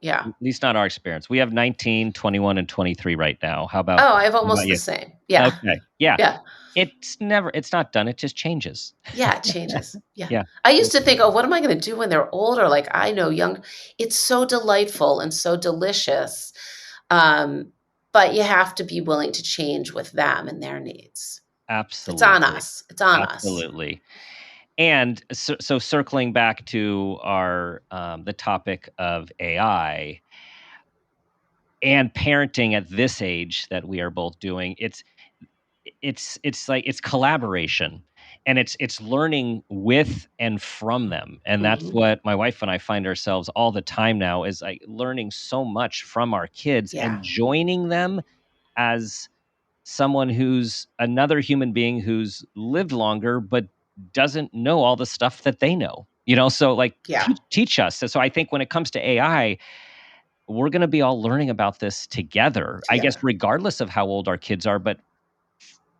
Yeah.
at least not our experience. We have 19, 21, and 23 right now.
Oh, I have
How about
almost the
you?
same. Yeah.
Okay. Yeah.
Yeah.
It's not done. It just changes.
Yeah, it changes. Yeah.
Yeah.
I used to think, "Oh, what am I gonna do when they're older?" Like, I know it's so delightful and so delicious, um, but you have to be willing to change with them and their needs. It's on
Absolutely.
us. It's on us.
Absolutely. And so circling back to our the topic of AI and parenting at this age that we are both doing, it's like it's collaboration, and it's learning with and from them, and that's
Mhm.
what my wife and I find ourselves all the time now, is like learning so much from our kids and
Yeah.
joining them as someone who's another human being who's lived longer but doesn't know all the stuff that they know, so like
Yeah.
teach us. So I think when it comes to AI, we're going to be all learning about this together, I guess,
Together.
regardless of how old our kids are. But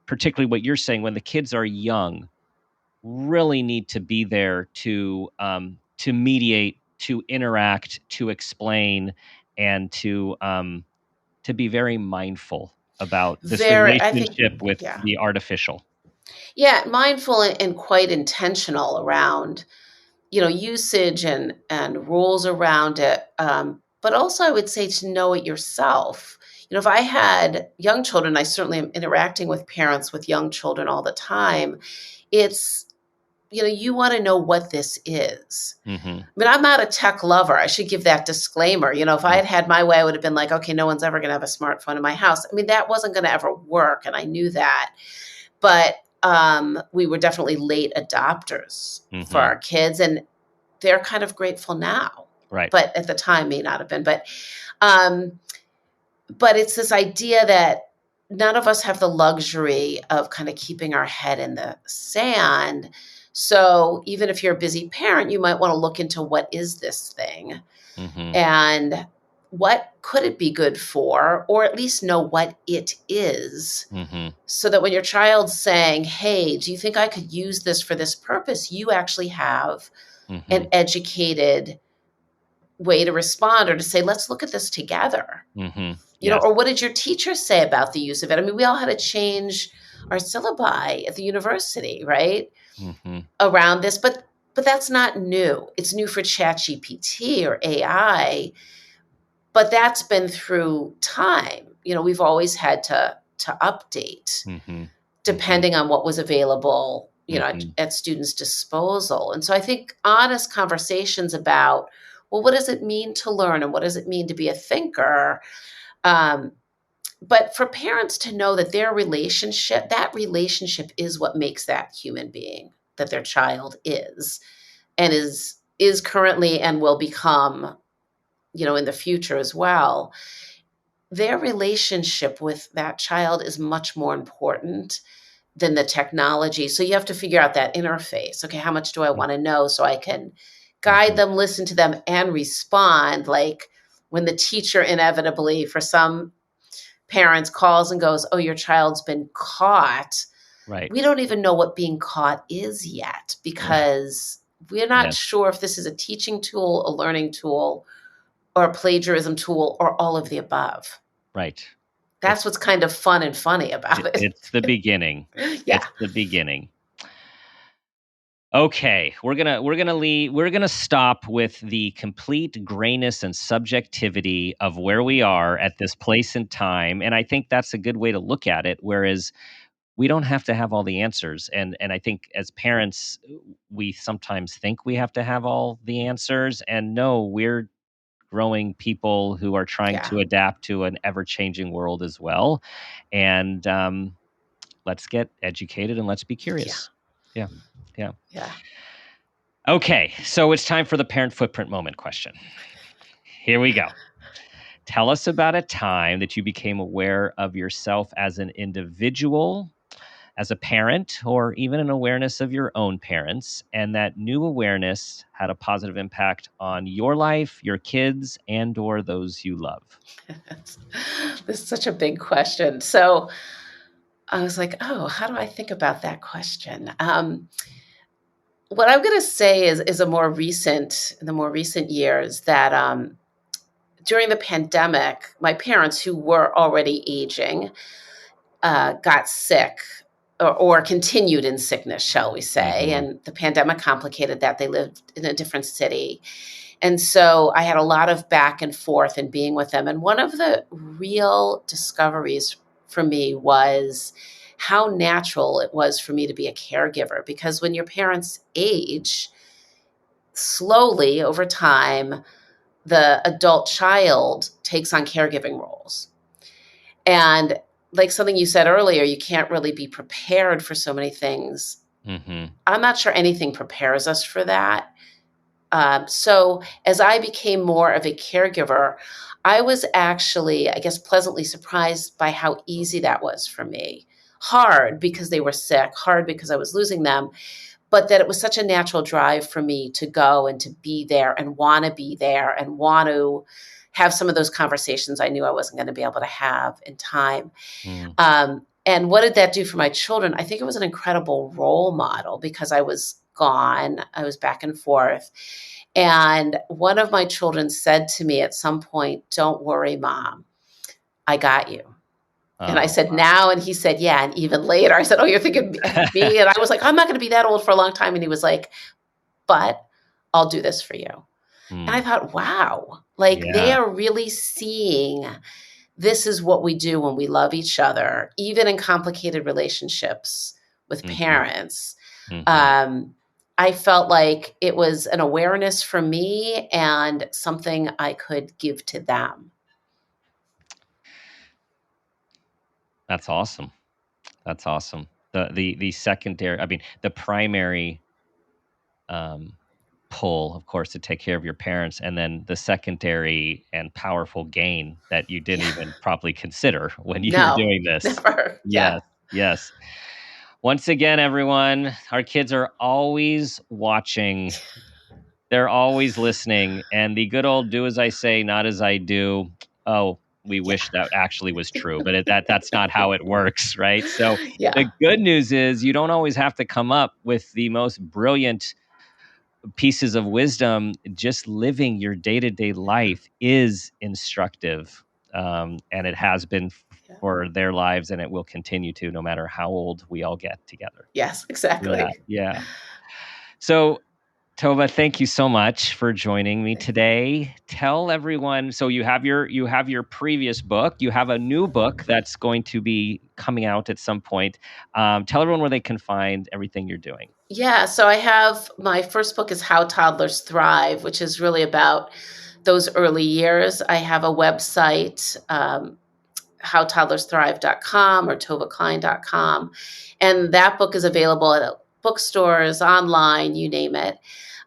particularly what you're saying, when the kids are young, really need to be there to mediate, to interact, to explain, and to be very mindful about this
Very, I think,
relationship with
yeah.
the artificial.
Yeah, mindful and quite intentional around, usage and rules around it. but also I would say to know it yourself. If I had young children, I certainly am interacting with parents with young children all the time. It's, you want to know what this is.
Mm-hmm.
I mean, I'm not a tech lover. I should give that disclaimer. If I had had my way, I would have been like, okay, no one's ever going to have a smartphone in my house. I mean, that wasn't going to ever work. And I knew that. But we were definitely late adopters for our kids. And they're kind of grateful now.
Right.
But at the time may not have been. But it's this idea that none of us have the luxury of kind of keeping our head in the sand. So even if you're a busy parent, you might want to look into what is this thing and what could it be good for, or at least know what it is, so that when your child's saying, hey, do you think I could use this for this purpose? You actually have an educated way to respond, or to say, let's look at this together. Or what did your teacher say about the use of it? I mean, we all had to change our syllabi at the university, right? Around this, but that's not new. It's new for ChatGPT or AI, but that's been through time. We've always had to update depending on what was available, at students' disposal. And so I think honest conversations about, well, what does it mean to learn, and what does it mean to be a thinker? But for parents to know that that relationship is what makes that human being that their child is, and is currently and will become, in the future as well. Their relationship with that child is much more important than the technology. So you have to figure out that interface. Okay, how much do I want to know so I can guide them, listen to them, and respond? Like when the teacher inevitably, for some parents, calls and goes, oh, your child's been caught.
Right.
We don't even know what being caught is yet, because we're not sure if this is a teaching tool, a learning tool, or a plagiarism tool, or all of the above.
Right.
That's what's kind of fun and funny about it.
It's the beginning.
Yeah.
It's the beginning. Okay, we're gonna stop with the complete grayness and subjectivity of where we are at this place and time, and I think that's a good way to look at it. Whereas we don't have to have all the answers, and I think as parents, we sometimes think we have to have all the answers, and no, we're growing people who are trying to adapt to an ever-changing world as well. And let's get educated and let's be curious. Yeah. Okay, so it's time for the parent footprint moment question. Here we go. Tell us about a time that you became aware of yourself as an individual, as a parent, or even an awareness of your own parents, and that new awareness had a positive impact on your life, your kids, and or those you love.
This is such a big question. So I was like, oh, how do I think about that question? What I'm going to say is in the more recent years, that during the pandemic, my parents, who were already aging, got sick, or continued in sickness, shall we say. And the pandemic complicated that. They lived in a different city. And so I had a lot of back and forth in being with them. And one of the real discoveries for me was how natural it was for me to be a caregiver. Because when your parents age, slowly over time, the adult child takes on caregiving roles. And like something you said earlier, you can't really be prepared for so many things. I'm not sure anything prepares us for that. So as I became more of a caregiver, I was actually, I guess, pleasantly surprised by how easy that was for me. Hard because they were sick, hard because I was losing them, but that it was such a natural drive for me to go and to be there and want to be there and want to have some of those conversations I knew I wasn't going to be able to have in time. And what did that do for my children? I think it was an incredible role model, because I was gone. I was back and forth. And one of my children said to me at some point, "Don't worry, Mom, I got you." And I said, "Now?" And he said, "Yeah." And even later, I said, "Oh, you're thinking of me?" And I was like, "I'm not going to be that old for a long time." And he was like, "But I'll do this for you." And I
Mm.
thought, wow, like they
Yeah.
are really seeing this is what we do when we love each other, even in complicated relationships with
Mhm.
parents.
Mhm.
Um, I felt like it was an awareness for me and something I could give to them.
That's awesome. That's awesome. The secondary, I mean, the primary, um, pull, of course, to take care of your parents, and then the secondary and powerful gain that you didn't
Yeah.
even probably consider when you were
No,
doing this.
never. Yeah.
Yes, yes. Once again, everyone, our kids are always watching. They're always listening, and the good old "do as I say, not as I do." Oh, we wish
Yeah.
that actually was true, but that's not how it works, right? So, the
Yeah.
good news is you don't always have to come up with the most brilliant pieces of wisdom. Just living your day-to-day life is instructive, and it has been
Yeah.
for their lives, and it will continue to no matter how old we all get together.
Yes,
Yeah,
exactly.
yeah. So, Tova, thank you so much for joining me today. Tell everyone, so you have your previous book, you have a new book that's going to be coming out at some point. Tell everyone where they can find everything you're doing.
Yeah, so I have my first book is How Toddlers Thrive, which is really about those early years. I have a website, howtoddlersthrive.com or tovahklein.com. And that book is available at bookstores, online, you name it.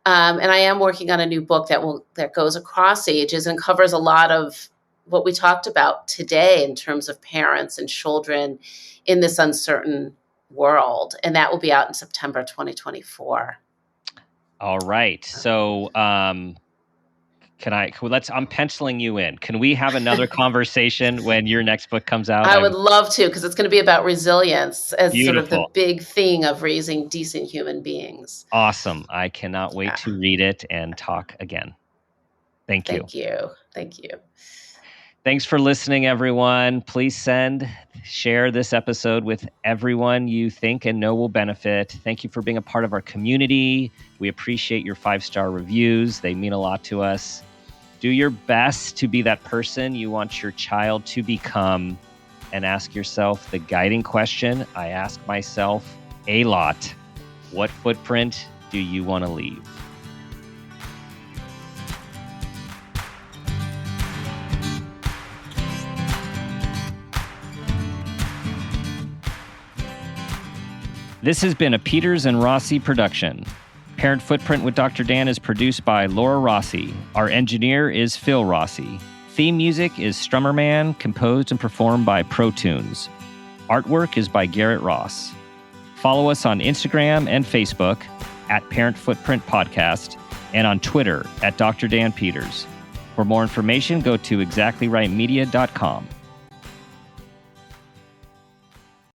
And I am working on a new book that goes across ages and covers a lot of what we talked about today in terms of parents and children in this uncertain world. And that will be out in September 2024.
All right. So, I'm penciling you in. Can we have another conversation when your next book comes out?
I would
I'm
love to, because it's going to be about resilience as sort of the
beautiful.
big thing of raising decent human beings.
Awesome. I cannot wait
Yeah.
to read it and talk again. Thank you.
Thank you. Thank you.
Thanks for listening, everyone. Please share this episode with everyone you think and know will benefit. Thank you for being a part of our community. We appreciate your 5-star reviews. They mean a lot to us. Do your best to be that person you want your child to become, and ask yourself the guiding question I ask myself a lot. What footprint do you want to leave? This has been a Peters and Rossi production. Parent Footprint with Dr. Dan is produced by Laura Rossi. Our engineer is Phil Rossi. Theme music is Strummer Man, composed and performed by Pro Tunes. Artwork is by Garrett Ross. Follow us on Instagram and Facebook at Parent Footprint Podcast, and on Twitter at Dr. Dan Peters. For more information, go to exactlyrightmedia.com.